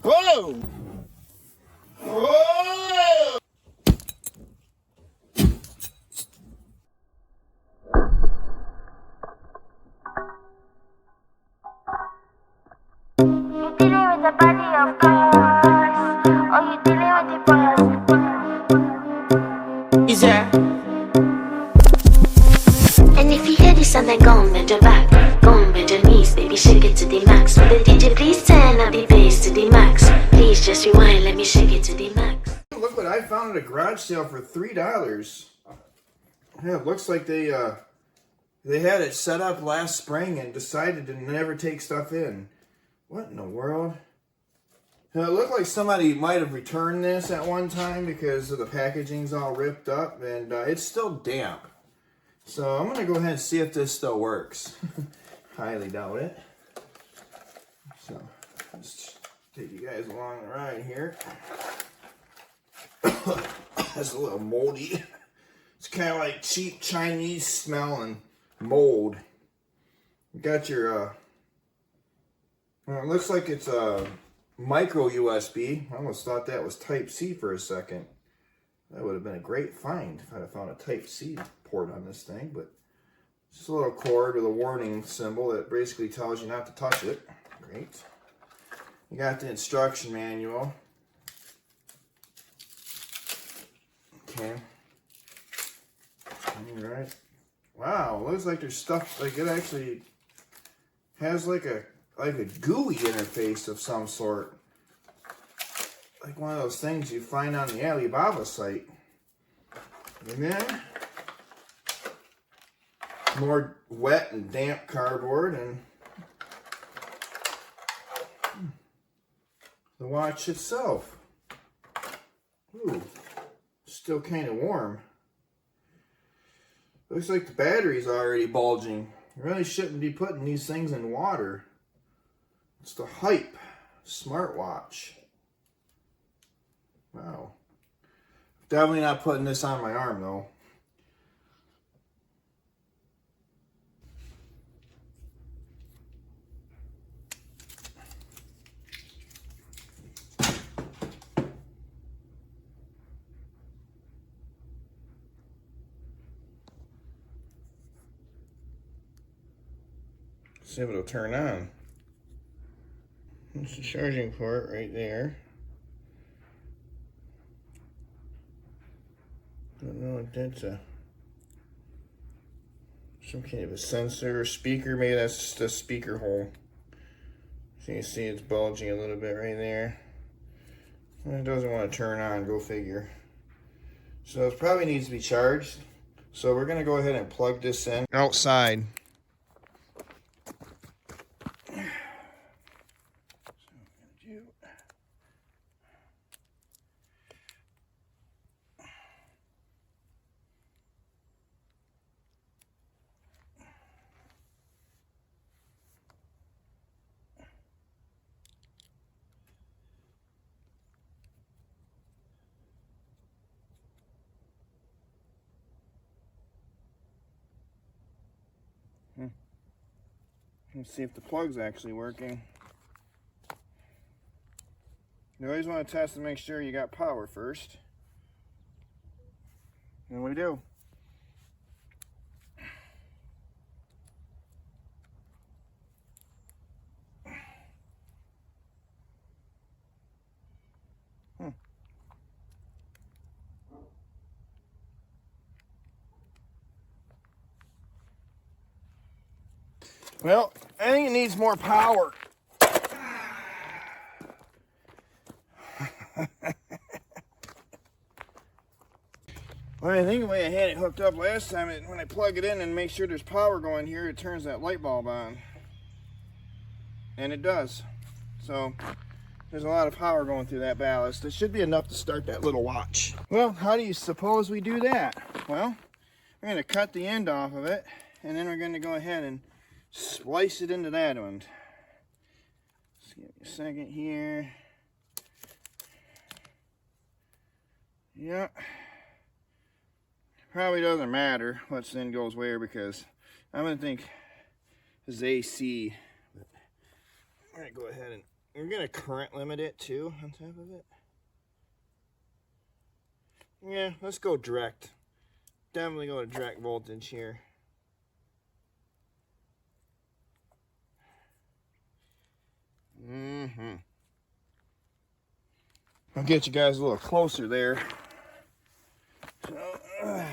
Whoa! Whoa! You dealing with the body of cars, or you dealing with the boss? Easy. And if you hear this and then go on bend your back, go on bend your knees, baby shake it to the max. Will the DJ please turn up the bass to the max? Please just rewind, let me shake it to the max. Look what I found at a garage sale for $3. Yeah, it looks like they had it set up last spring and decided to never take stuff in. What in the world? Now, it looked like somebody might have returned this at one time because the packaging's all ripped up and it's still damp. So I'm going to go ahead and see if this still works. Highly doubt it. So let's take you guys along the ride here. That's a little moldy. It's kind of like cheap Chinese smelling mold. You got your, well, it looks like it's a micro USB. I almost thought that was Type-C for a second. That would have been a great find if I'd have found a Type-C port on this thing, but it's just a little cord with a warning symbol that basically tells you not to touch it. Great. You got the instruction manual. Okay. Alright. Wow, looks like there's stuff, like it actually has like a GUI interface of some sort. Like one of those things you find on the Alibaba site. And then more wet and damp cardboard and the watch itself. Ooh, still kind of warm. Looks like the battery's already bulging. You really shouldn't be putting these things in water. It's the Hype smartwatch. Wow. Definitely not putting this on my arm though. See if it'll turn on. There's the charging port right there. Don't know if that's some kind of a sensor or speaker. Maybe that's just a speaker hole. So you see it's bulging a little bit right there. It doesn't want to turn on, go figure. So it probably needs to be charged. So we're going to go ahead and plug this in outside. Let's see if the plug's actually working. You always want to test and make sure you got power first. And we do. Well, I think it needs more power. Well, I think the way I had it hooked up last time, when I plug it in and make sure there's power going here, it turns that light bulb on. And it does. So, there's a lot of power going through that ballast. It should be enough to start that little watch. Well, how do you suppose we do that? Well, we're going to cut the end off of it, and then we're going to go ahead and splice it into that one. Just give me a second here. Yeah. Probably doesn't matter what end goes where because I'm going to think this is AC. But we're going to go ahead and We're gonna current limit it too on top of it. Yeah, let's go direct. Definitely go to direct voltage here. I'll get you guys a little closer there. So,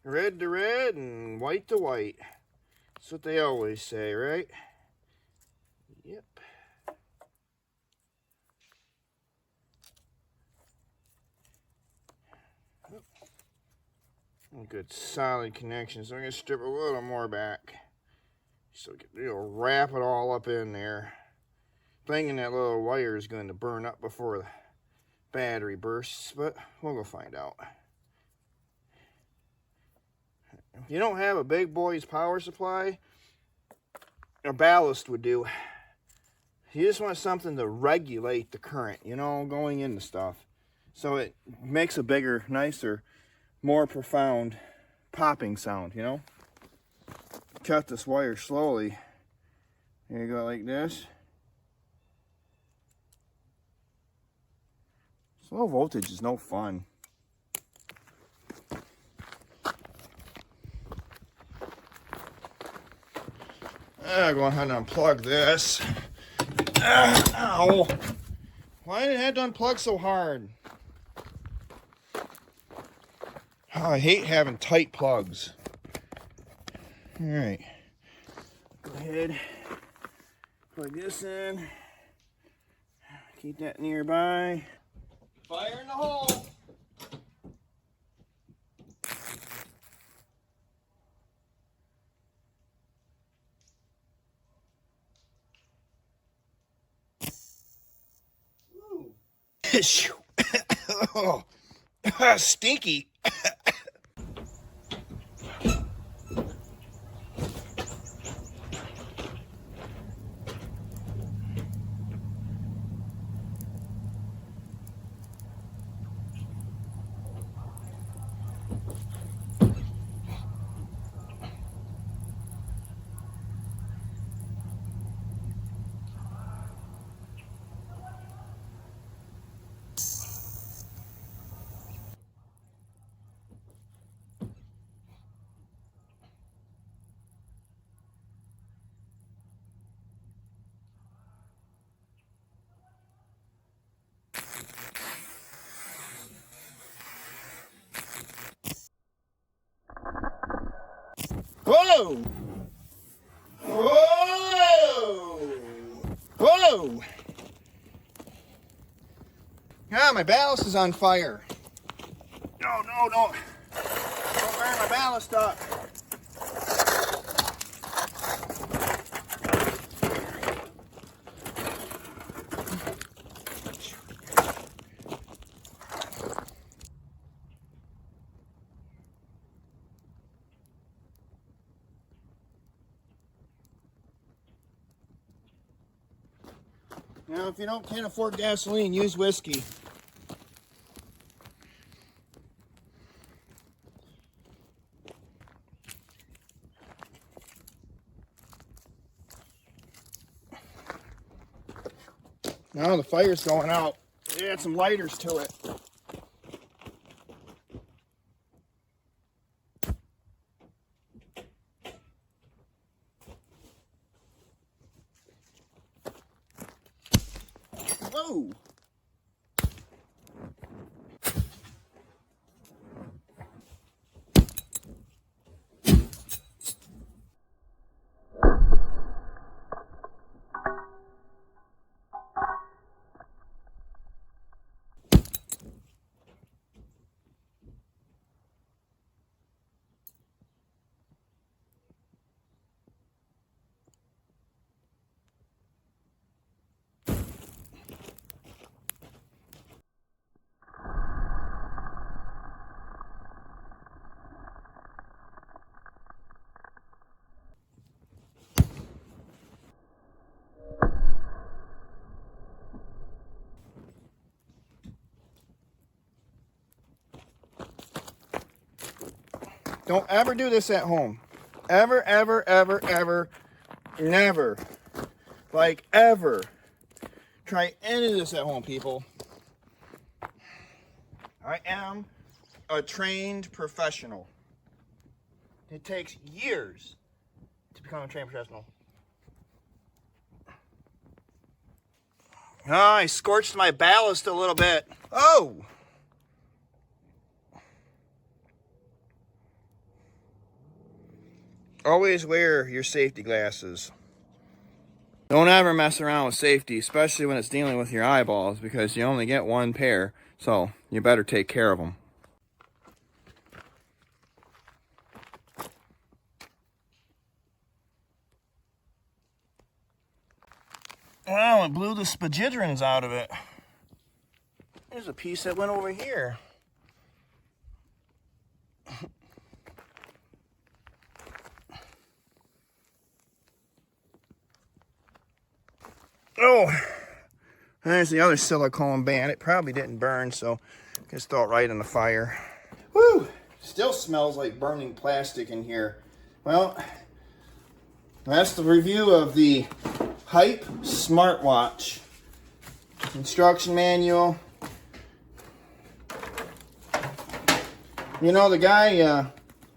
red to red and white to white. That's what they always say, right? Yep. Good solid connection. So I'm gonna strip a little more back, so it'll wrap it all up in there. Thinking that little wire is going to burn up before the battery bursts, but we'll go find out. If you don't have a big boy's power supply, a ballast would do. You just want something to regulate the current, you know, going into stuff, so it makes a bigger, nicer, more profound popping sound, you know. Cut this wire slowly. Here you go, like this. Low voltage is no fun. I'm going to have to unplug this. Ow! Why did I have to unplug so hard? Oh, I hate having tight plugs. Alright. Go ahead. Plug this in. Keep that nearby. Fire in the hole. Oh, stinky. Whoa! Whoa! Whoa! Ah, my ballast is on fire. No, no, no. Don't burn my ballast up. Now, if you can't afford gasoline, use whiskey. Now the fire's going out. Add some lighters to it. Whoa! Don't ever do this at home. Ever, ever, ever, ever. Never, like ever, try any of this at home, people. I am a trained professional. It takes years to become a trained professional. Oh, I scorched my ballast a little bit. Oh! Always wear your safety glasses. Don't ever mess around with safety, especially when it's dealing with your eyeballs, because you only get one pair, so you better take care of them. Oh, it blew the spagidrons out of it. There's a piece that went over here. Oh, there's the other silicone band. It probably didn't burn, so just throw it right in the fire. Woo! Still smells like burning plastic in here. Well, that's the review of the Hype smartwatch. Instruction manual. You know, the guy,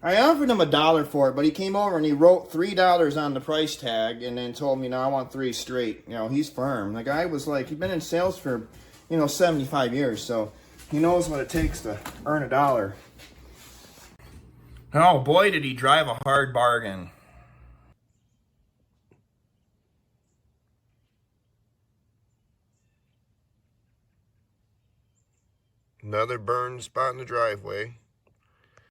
I offered him $1 for it, but he came over and he wrote $3 on the price tag and then told me, no, I want 3 straight. You know, he's firm. The guy was like, he's been in sales for, 75 years, so he knows what it takes to earn $1. Oh, boy, did he drive a hard bargain. Another burn spot in the driveway.